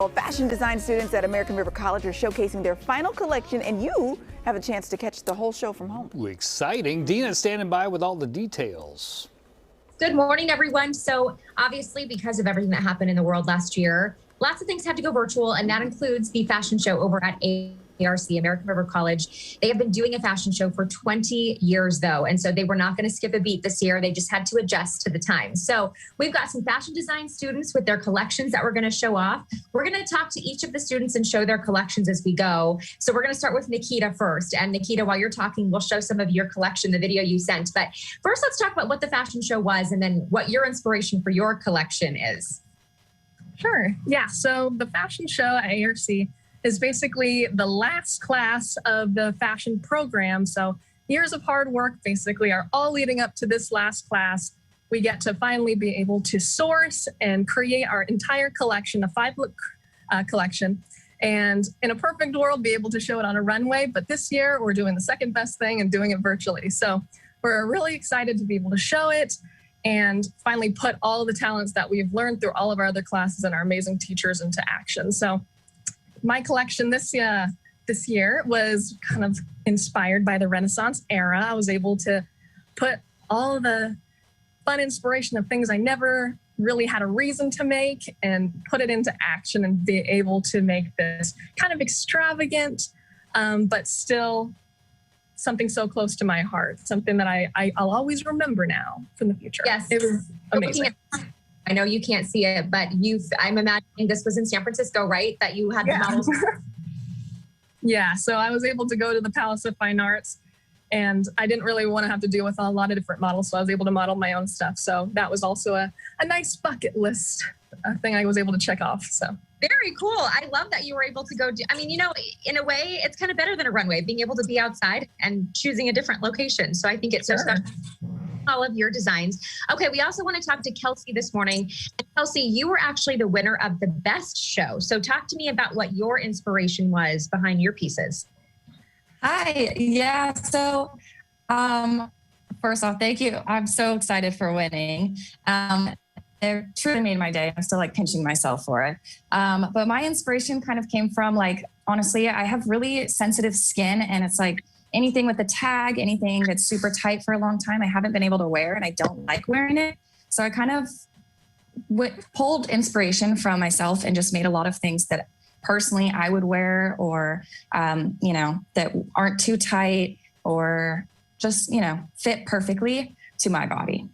Well, fashion design students at American River College are showcasing their final collection, and you have a chance to catch the whole show from home. Exciting. Dina standing by with all the details. Good morning, everyone. So obviously, because of everything that happened in the world last year, lots of things had to go virtual, and that includes the fashion show over at ARC, American River College. They have been doing a fashion show for 20 years, though, and so they were not going to skip a beat this year. They just had to adjust to the times. So we've got some fashion design students with their collections that we're going to show off. We're going to talk to each of the students and show their collections as we go. So we're going to start with Nikita first. And Nikita, while you're talking, we'll show some of your collection, the video you sent. But first, let's talk about what the fashion show was and then what your inspiration for your collection is. Sure. Yeah. So the fashion show at ARC is basically the last class of the fashion program. So years of hard work basically are all leading up to this last class. We get to finally be able to source and create our entire collection, a 5-look collection. And in a perfect world, be able to show it on a runway. But this year, we're doing the second best thing and doing it virtually. So we're really excited to be able to show it and finally put all of the talents that we've learned through all of our other classes and our amazing teachers into action. So my collection this year was kind of inspired by the Renaissance era. I was able to put all of the fun inspiration of things I never really had a reason to make and put it into action and be able to make this kind of extravagant, but still something so close to my heart, something that I'll always remember now from the future. Yes. It was amazing. I know you can't see it, but I'm imagining this was in San Francisco, right? That you had the models. Yeah, so I was able to go to the Palace of Fine Arts, and I didn't really want to have to deal with a lot of different models, so I was able to model my own stuff. So that was also a nice bucket list thing I was able to check off. So very cool. I love that you were able to go do, I mean, in a way, it's kind of better than a runway, being able to be outside and choosing a different location. So I think it's so special. All of your designs. Okay, we also want to talk to Kelsey this morning. Kelsey, you were actually the winner of the best show. So talk to me about what your inspiration was behind your pieces. Hi. Yeah. So first off, thank you. I'm so excited for winning. It truly made my day. I'm still pinching myself for it. But my inspiration kind of came from honestly, I have really sensitive skin, and it's anything with a tag, anything that's super tight for a long time, I haven't been able to wear, and I don't like wearing it. So I kind of pulled inspiration from myself and just made a lot of things that personally I would wear, or, that aren't too tight, or just, fit perfectly to my body.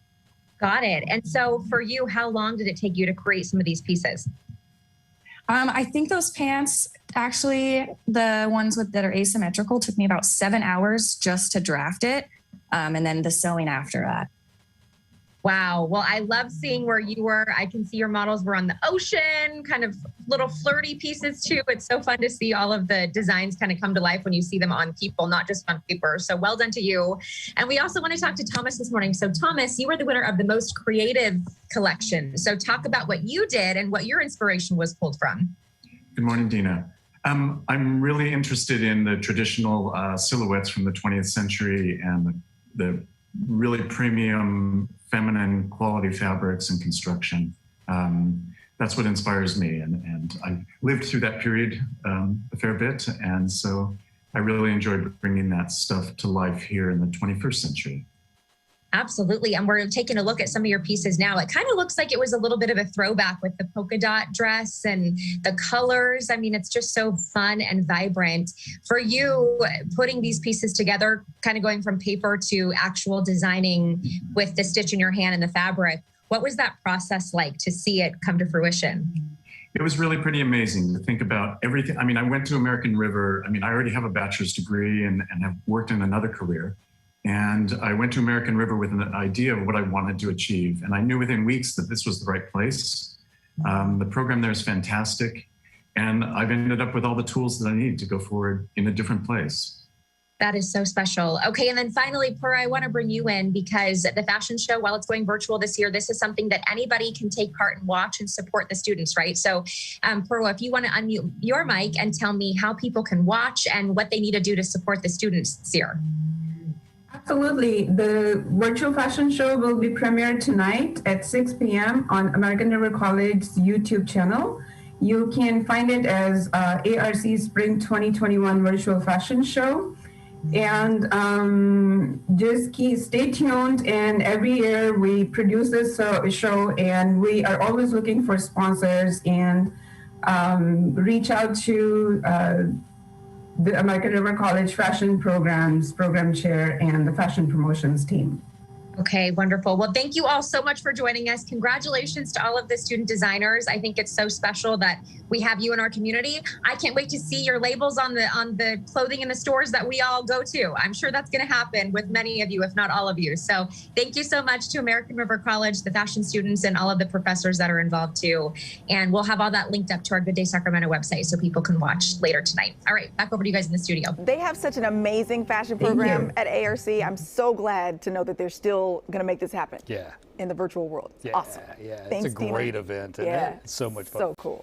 Got it. And so for you, how long did it take you to create some of these pieces? I think those pants, actually, the ones that are asymmetrical, took me about 7 hours just to draft it, and then the sewing after that. Wow. Well, I love seeing where you were. I can see your models were on the ocean, kind of little flirty pieces too. It's so fun to see all of the designs kind of come to life when you see them on people, not just on paper. So well done to you. And we also want to talk to Thomas this morning. So Thomas, you were the winner of the most creative collection. So talk about what you did and what your inspiration was pulled from. Good morning, Dina. I'm really interested in the traditional silhouettes from the 20th century and the really premium feminine quality fabrics and construction. That's what inspires me. And I lived through that period a fair bit. And so I really enjoyed bringing that stuff to life here in the 21st century. Absolutely. And we're taking a look at some of your pieces now. It kind of looks like it was a little bit of a throwback with the polka dot dress and the colors. I mean, it's just so fun and vibrant. For you, putting these pieces together, kind of going from paper to actual designing with the stitch in your hand and the fabric, what was that process like to see it come to fruition? It was really pretty amazing to think about everything. I mean, I went to American River. I mean, I already have a bachelor's degree and have worked in another career. And I went to American River with an idea of what I wanted to achieve. And I knew within weeks that this was the right place. The program there is fantastic. And I've ended up with all the tools that I need to go forward in a different place. That is so special. Okay, and then finally, Pura, I want to bring you in because the fashion show, while it's going virtual this year, this is something that anybody can take part and watch and support the students, right? So, Pura, if you want to unmute your mic and tell me how people can watch and what they need to do to support the students this year. Absolutely. The virtual fashion show will be premiered tonight at 6 p.m. on American River College's YouTube channel. You can find it as ARC Spring 2021 Virtual Fashion Show. And just stay tuned. And every year we produce this show, and we are always looking for sponsors, and reach out to the American River College Fashion Programs Program Chair and the Fashion Promotions team. Okay, wonderful. Well, thank you all so much for joining us. Congratulations to all of the student designers. I think it's so special that we have you in our community. I can't wait to see your labels on the clothing in the stores that we all go to. I'm sure that's going to happen with many of you, if not all of you. So thank you so much to American River College, the fashion students, and all of the professors that are involved too. And we'll have all that linked up to our Good Day Sacramento website so people can watch later tonight. All right, back over to you guys in the studio. They have such an amazing fashion program at ARC. I'm so glad to know that they're still going to make this happen. Yeah. In the virtual world. Yeah. Awesome. Yeah. Thanks, It's a great Dina. event. And yeah. It's so much fun. So cool.